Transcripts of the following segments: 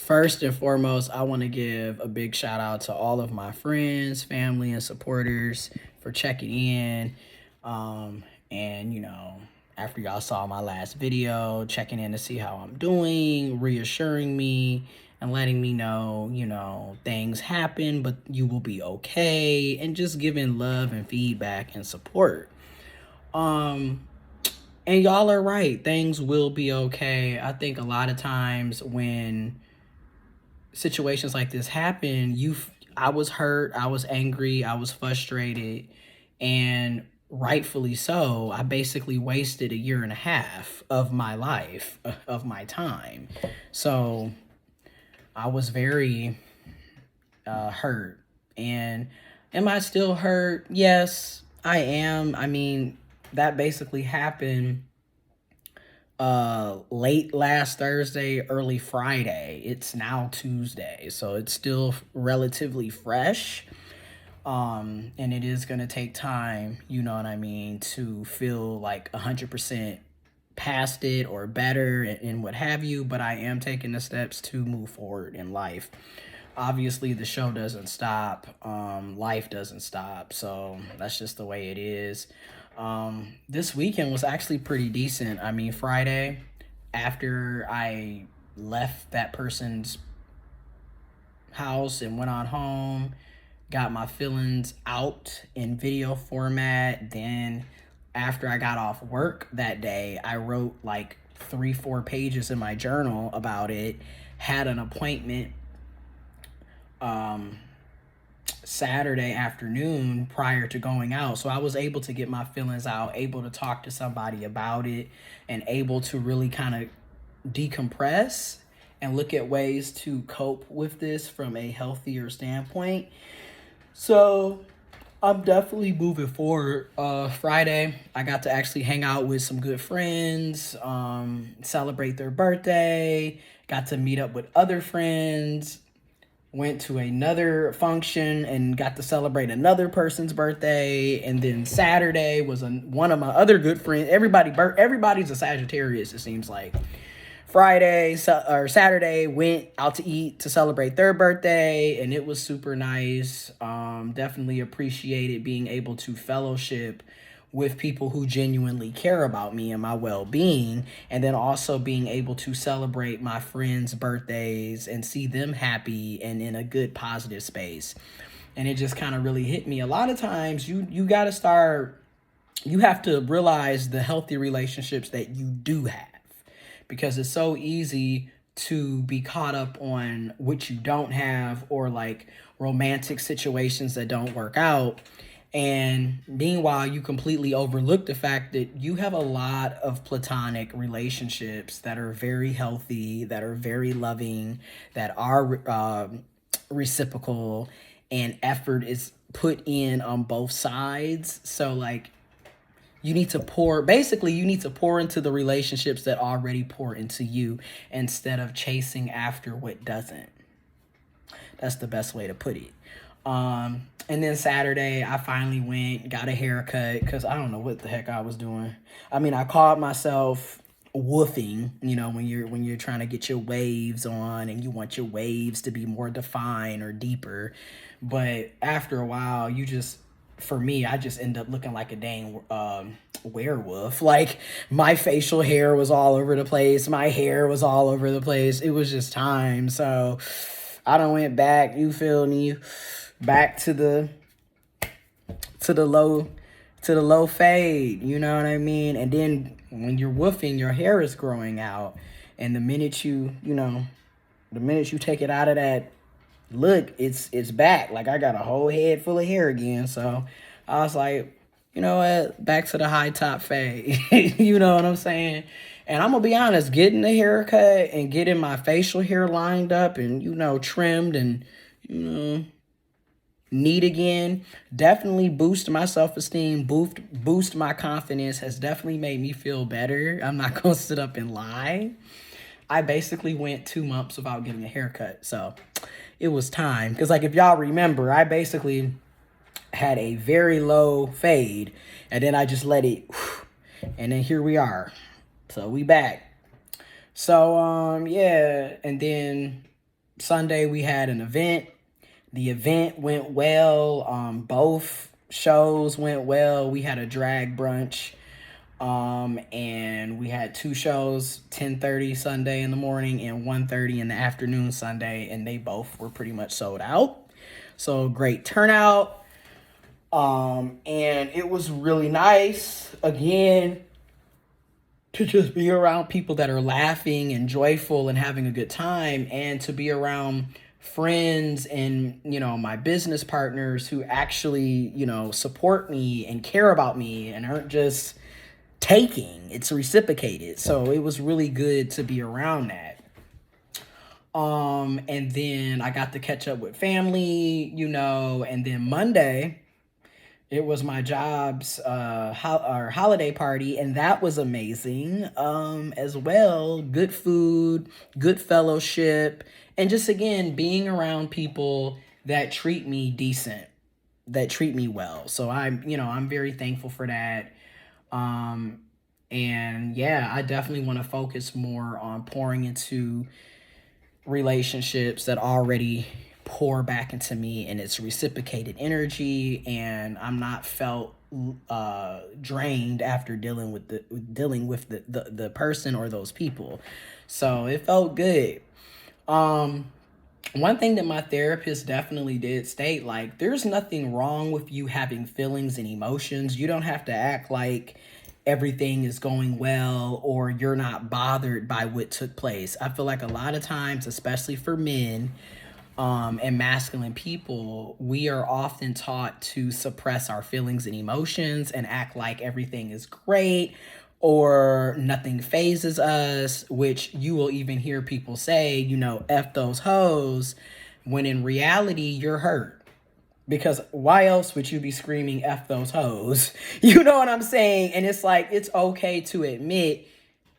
First and foremost, I want to give a big shout out to all of my friends, family, and supporters for checking in. Um, and, after y'all saw my last video, checking in to see how I'm doing, reassuring me, and letting me know, things happen, but you will be okay, and just giving love and feedback and support. Um, and y'all are right, things will be okay. I think a lot of times when situations like this happen, I was hurt, I was angry, I was frustrated, and rightfully so. I basically wasted a year and a half of my life, of my time. So I was very hurt. And am I still hurt? Yes, I am. I mean, that basically happened late last Thursday, early Friday. It's now Tuesday, so it's still relatively fresh. And it is gonna take time, you know what I mean, to feel like 100% past it or better and what have you. But I am taking the steps to move forward in life. Obviously, the show doesn't stop. Life doesn't stop. So that's just the way it is. This weekend was actually pretty decent. I mean, Friday, after I left that person's house and went on home, got my feelings out in video format. Then, after I got off work that day, I wrote like 3-4 pages in my journal about it. Had an appointment um Saturday afternoon prior to going out. So I was able to get my feelings out, able to talk to somebody about it, and able to really kind of decompress and look at ways to cope with this from a healthier standpoint. So I'm definitely moving forward. Friday, I got to actually hang out with some good friends, celebrate their birthday, got to meet up with other friends, went to another function and got to celebrate another person's birthday. And then Saturday was one of my other good friends. Everybody's a Sagittarius, it seems like. Saturday, went out to eat to celebrate their birthday, and it was super nice. Definitely appreciated being able to fellowship with people who genuinely care about me and my well-being, and then also being able to celebrate my friends' birthdays and see them happy and in a good positive space. And it just kind of really hit me. A lot of times you got to start, you have to realize the healthy relationships that you do have, because it's so easy to be caught up on what you don't have, or like romantic situations that don't work out. And meanwhile, you completely overlook the fact that you have a lot of platonic relationships that are very healthy, that are very loving, that are reciprocal, and effort is put in on both sides. So, like, you need to pour into the relationships that already pour into you, instead of chasing after what doesn't. That's the best way to put it. And then Saturday, I finally went, got a haircut, because I don't know what the heck I was doing. I mean, I caught myself woofing, when you're trying to get your waves on and you want your waves to be more defined or deeper. But after a while, for me, I just end up looking like a dang werewolf. Like, my facial hair was all over the place. My hair was all over the place. It was just time. So I done went back, you feel me, back to the low fade, you know what I mean? And then when you're woofing, your hair is growing out. And the minute you take it out of that look, it's back. Like, I got a whole head full of hair again. So I was like, you know what? Back to the high top fade. You know what I'm saying? And I'm gonna be honest, getting the haircut and getting my facial hair lined up and, trimmed and, neat again, definitely boost my self-esteem, boost my confidence, has definitely made me feel better. I'm not gonna sit up and lie. I basically went 2 months without getting a haircut. So it was time. Because, like, if y'all remember, I basically had a very low fade, and then I just let it, and then here we are. So we back. So, yeah, and then Sunday we had an event. The event went well. Both shows went well. We had a drag brunch. And we had two shows, 10:30 Sunday in the morning and 1:30 in the afternoon Sunday, and they both were pretty much sold out. So great turnout. And it was really nice, again, to just be around people that are laughing and joyful and having a good time, and to be around friends and, my business partners who actually, support me and care about me and aren't just taking, it's reciprocated. So it was really good to be around that. And then I got to catch up with family, and then Monday it was my job's our holiday party, and that was amazing as well. Good food, good fellowship, and just, again, being around people that treat me decent, that treat me well. So I'm very thankful for that. And yeah, I definitely want to focus more on pouring into relationships that already pour back into me, and it's reciprocated energy, and I'm not felt drained after dealing with the person or those people. So it felt good. One thing that my therapist definitely did state, like, there's nothing wrong with you having feelings and emotions. You don't have to act like everything is going well or you're not bothered by what took place. I feel like a lot of times, especially for men and masculine people, we are often taught to suppress our feelings and emotions and act like everything is great or nothing phases us, which you will even hear people say, F those hoes, when in reality, you're hurt. Because why else would you be screaming F those hoes? You know what I'm saying? And it's like, it's okay to admit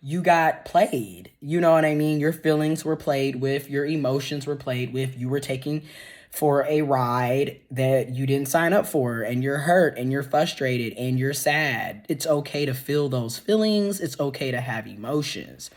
you got played. You know what I mean? Your feelings were played with. Your emotions were played with. You were taking for a ride that you didn't sign up for, and you're hurt and you're frustrated and you're sad. It's okay to feel those feelings. It's okay to have emotions.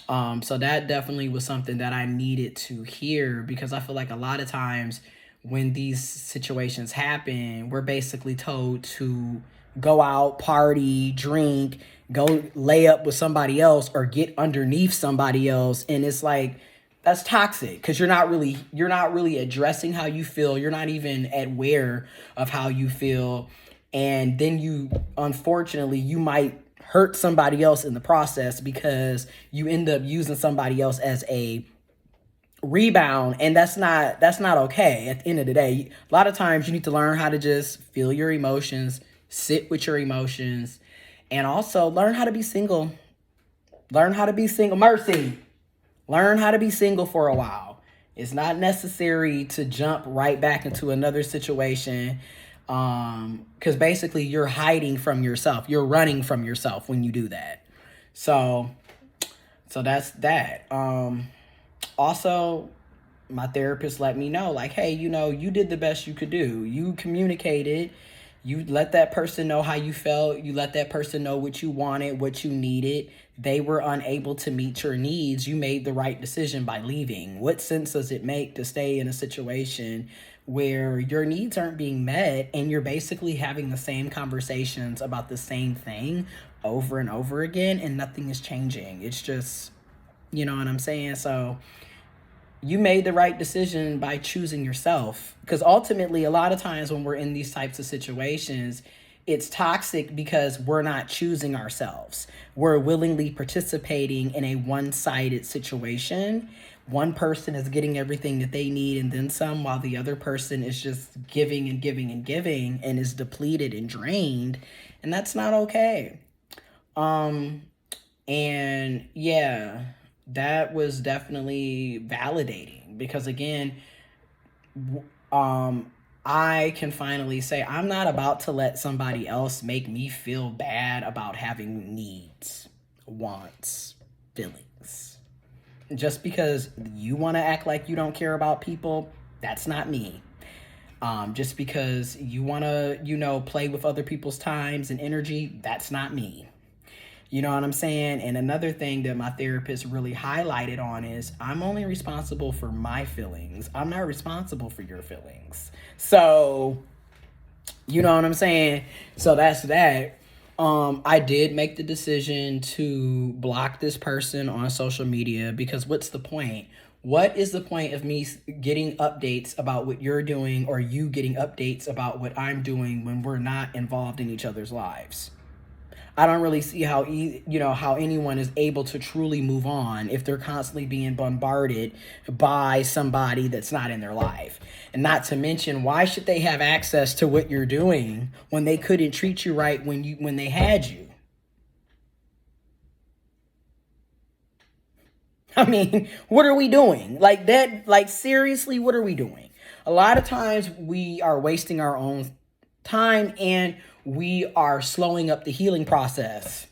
So that definitely was something that I needed to hear, because I feel like a lot of times when these situations happen, we're basically told to go out, party, drink, go lay up with somebody else or get underneath somebody else. And it's like, that's toxic, because you're not really addressing how you feel. You're not even aware of how you feel. And then unfortunately, you might hurt somebody else in the process, because you end up using somebody else as a rebound, and that's not okay. At the end of the day, a lot of times you need to learn how to just feel your emotions, sit with your emotions, and also learn how to be single. Learn how to be single. Mercy. Learn how to be single for a while. It's not necessary to jump right back into another situation, because basically you're hiding from yourself. You're running from yourself when you do that. So that's that. Also, my therapist let me know, like, hey, you did the best you could do. You communicated. You let that person know how you felt. You let that person know what you wanted, what you needed. They were unable to meet your needs. You made the right decision by leaving. What sense does it make to stay in a situation where your needs aren't being met and you're basically having the same conversations about the same thing over and over again and nothing is changing? It's just, you know what I'm saying? So you made the right decision by choosing yourself, because ultimately a lot of times when we're in these types of situations, it's toxic because we're not choosing ourselves. We're willingly participating in a one-sided situation. One person is getting everything that they need and then some, while the other person is just giving and giving and giving and is depleted and drained, and that's not okay. And yeah, that was definitely validating, because again, I can finally say I'm not about to let somebody else make me feel bad about having needs, wants, feelings. Just because you want to act like you don't care about people, that's not me. Just because you want to, play with other people's times and energy, that's not me. You know what I'm saying? And another thing that my therapist really highlighted on is I'm only responsible for my feelings. I'm not responsible for your feelings. So, you know what I'm saying? So that's that. I did make the decision to block this person on social media because what's the point? What is the point of me getting updates about what you're doing or you getting updates about what I'm doing when we're not involved in each other's lives? I don't really see how how anyone is able to truly move on if they're constantly being bombarded by somebody that's not in their life. And not to mention, why should they have access to what you're doing when they couldn't treat you right when they had you? I mean, what are we doing? Like that, like seriously, what are we doing? A lot of times we are wasting our own time and we are slowing up the healing process.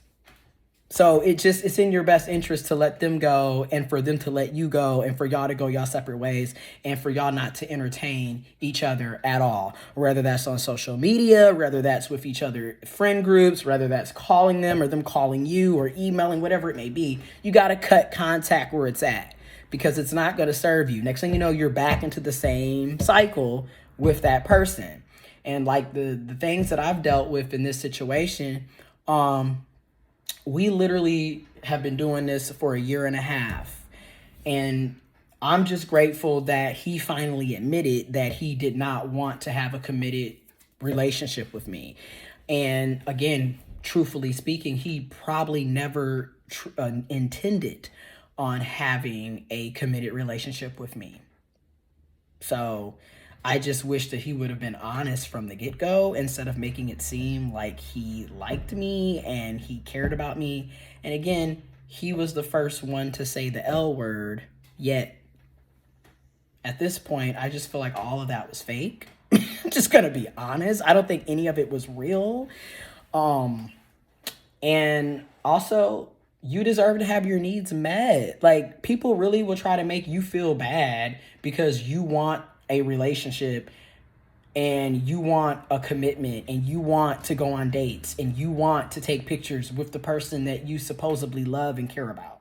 So it's in your best interest to let them go and for them to let you go and for y'all to go y'all separate ways and for y'all not to entertain each other at all. Whether that's on social media, whether that's with each other friend groups, whether that's calling them or them calling you or emailing, whatever it may be, you got to cut contact where it's at because it's not going to serve you. Next thing you know, you're back into the same cycle with that person. And like the things that I've dealt with in this situation, we literally have been doing this for a year and a half. And I'm just grateful that he finally admitted that he did not want to have a committed relationship with me. And again, truthfully speaking, he probably never intended on having a committed relationship with me. So I just wish that he would have been honest from the get-go instead of making it seem like he liked me and he cared about me. And again, he was the first one to say the L word, yet at this point, I just feel like all of that was fake. I'm just gonna be honest. I don't think any of it was real. And also, you deserve to have your needs met. Like, people really will try to make you feel bad because you want a relationship and you want a commitment and you want to go on dates and you want to take pictures with the person that you supposedly love and care about.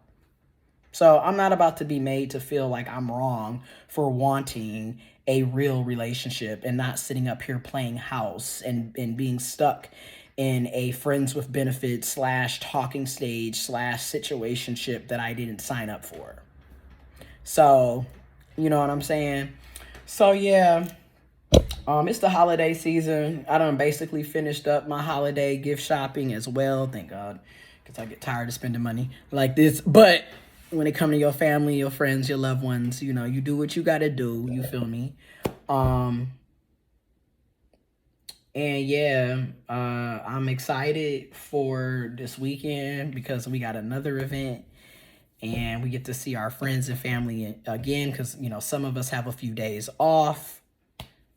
So I'm not about to be made to feel like I'm wrong for wanting a real relationship and not sitting up here playing house and being stuck in a friends with benefits / talking stage / situationship that I didn't sign up for. So, you know what I'm saying? So yeah, it's the holiday season. I done basically finished up my holiday gift shopping as well. Thank God, because I get tired of spending money like this. But when it comes to your family, your friends, your loved ones, you know, you do what you got to do. You feel me? And yeah, I'm excited for this weekend because we got another event. And we get to see our friends and family again because, you know, some of us have a few days off.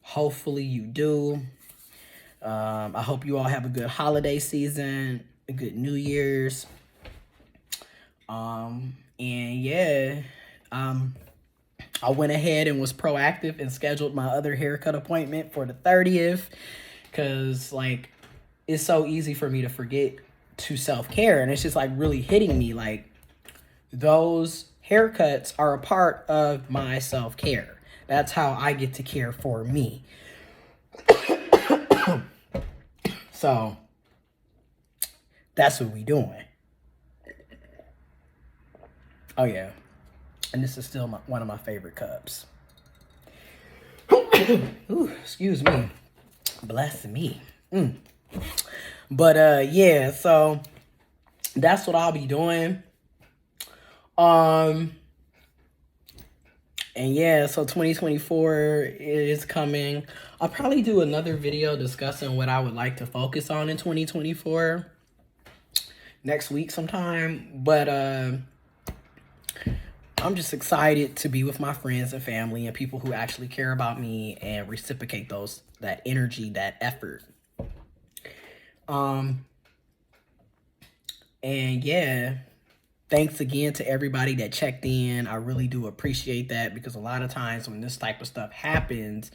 Hopefully you do. I hope you all have a good holiday season, a good New Year's. And yeah, I went ahead and was proactive and scheduled my other haircut appointment for the 30th because, like, it's so easy for me to forget to self-care. And it's just, like, really hitting me, like, those haircuts are a part of my self-care. That's how I get to care for me. So, that's what we doing. Oh, yeah. And this is still one of my favorite cups. Ooh, excuse me. Bless me. But, yeah, so that's what I'll be doing. And yeah, so 2024 is coming. I'll probably do another video discussing what I would like to focus on in 2024 next week sometime. But I'm just excited to be with my friends and family and people who actually care about me and reciprocate that energy, that effort. And yeah, thanks again to everybody that checked in. I really do appreciate that because a lot of times when this type of stuff happens,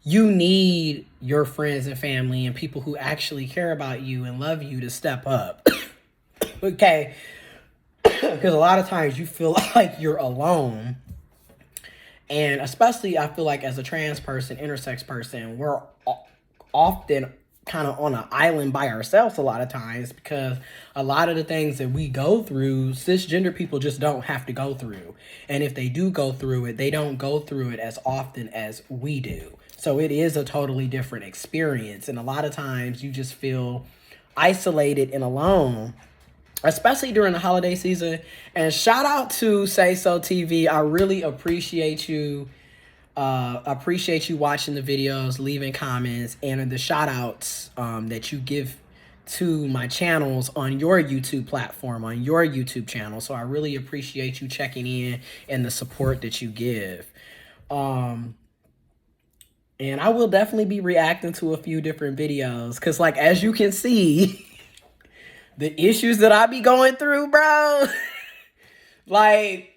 you need your friends and family and people who actually care about you and love you to step up. Okay. Because a lot of times you feel like you're alone. And especially, I feel like as a trans person, intersex person, we're often kind of on an island by ourselves a lot of times, because a lot of the things that we go through, cisgender people just don't have to go through. And if they do go through it, they don't go through it as often as we do. So it is a totally different experience. And a lot of times you just feel isolated and alone, especially during the holiday season. And shout out to Say So TV. I really appreciate you. Appreciate you watching the videos, leaving comments, and the shout outs that you give to my channels on your YouTube platform, on your YouTube channel. So I really appreciate you checking in and the support that you give. And I will definitely be reacting to a few different videos, because like, as you can see, the issues that I be going through, bro, like,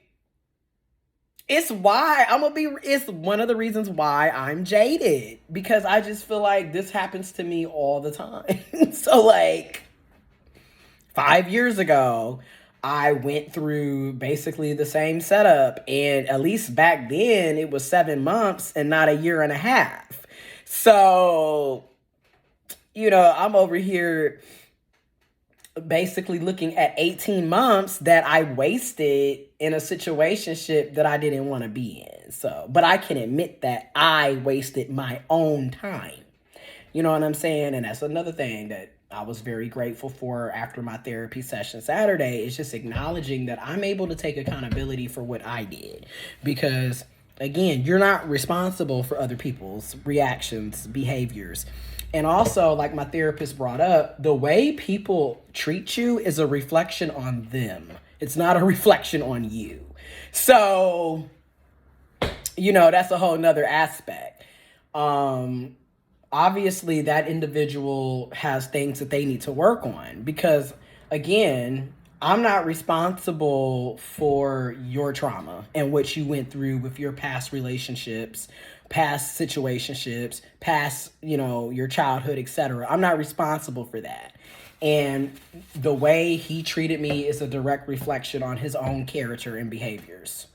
it's one of the reasons why I'm jaded, because I just feel like this happens to me all the time. So like 5 years ago, I went through basically the same setup, and at least back then it was 7 months and not a year and a half. So, I'm over here basically looking at 18 months that I wasted in a situationship that I didn't want to be in. So, but I can admit that I wasted my own time. You know what I'm saying? And that's another thing that I was very grateful for after my therapy session Saturday, is just acknowledging that I'm able to take accountability for what I did. Because again, you're not responsible for other people's reactions, behaviors. And also, like my therapist brought up, the way people treat you is a reflection on them. It's not a reflection on you. So, that's a whole nother aspect. Obviously, that individual has things that they need to work on, because, again, I'm not responsible for your trauma and what you went through with your past relationships, past situationships, past, your childhood, etc. I'm not responsible for that. And the way he treated me is a direct reflection on his own character and behaviors.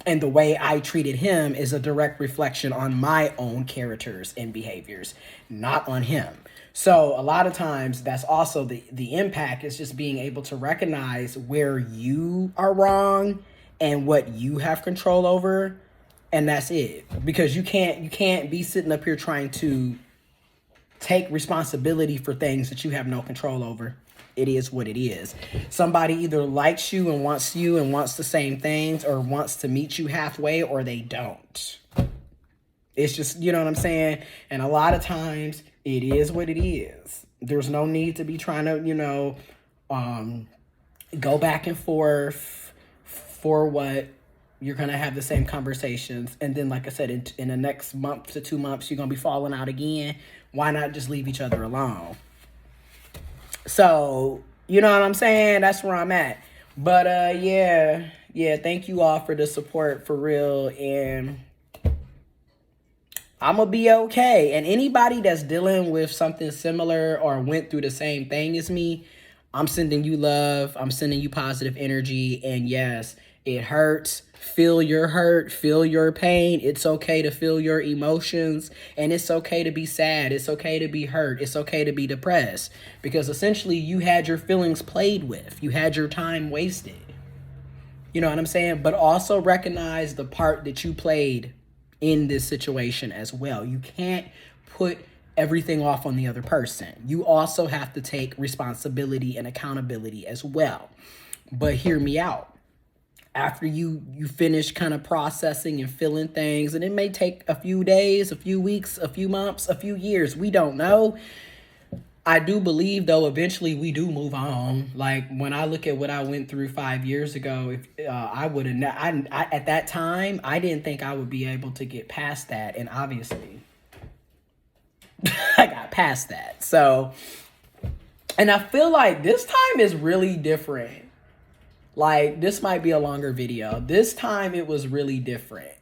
And the way I treated him is a direct reflection on my own characters and behaviors, not on him. So a lot of times that's also the impact, is just being able to recognize where you are wrong and what you have control over. And that's it. Because you can't be sitting up here trying to take responsibility for things that you have no control over. It is what it is. Somebody either likes you and wants the same things, or wants to meet you halfway, or they don't. It's just, you know what I'm saying? And a lot of times it is what it is. There's no need to be trying to, go back and forth for what. You're going to have the same conversations. And then, like I said, in the next month to 2 months, you're going to be falling out again. Why not just leave each other alone? So, you know what I'm saying? That's where I'm at. But, yeah, thank you all for the support, for real. And I'm going to be okay. And anybody that's dealing with something similar or went through the same thing as me, I'm sending you love. I'm sending you positive energy. And yes, it hurts. Feel your hurt, feel your pain. It's okay to feel your emotions, and it's okay to be sad. It's okay to be hurt. It's okay to be depressed, because essentially you had your feelings played with. You had your time wasted. You know what I'm saying? But also recognize the part that you played in this situation as well. You can't put everything off on the other person. You also have to take responsibility and accountability as well. But hear me out. After you finish kind of processing and feeling things, and it may take a few days, a few weeks, a few months, a few years, we don't know. I do believe, though, eventually we do move on. Like, when I look at what I went through 5 years ago, if I would have, at that time, I didn't think I would be able to get past that. And obviously, I got past that. So, and I feel like this time is really different. Like, this might be a longer video. This time it was really different.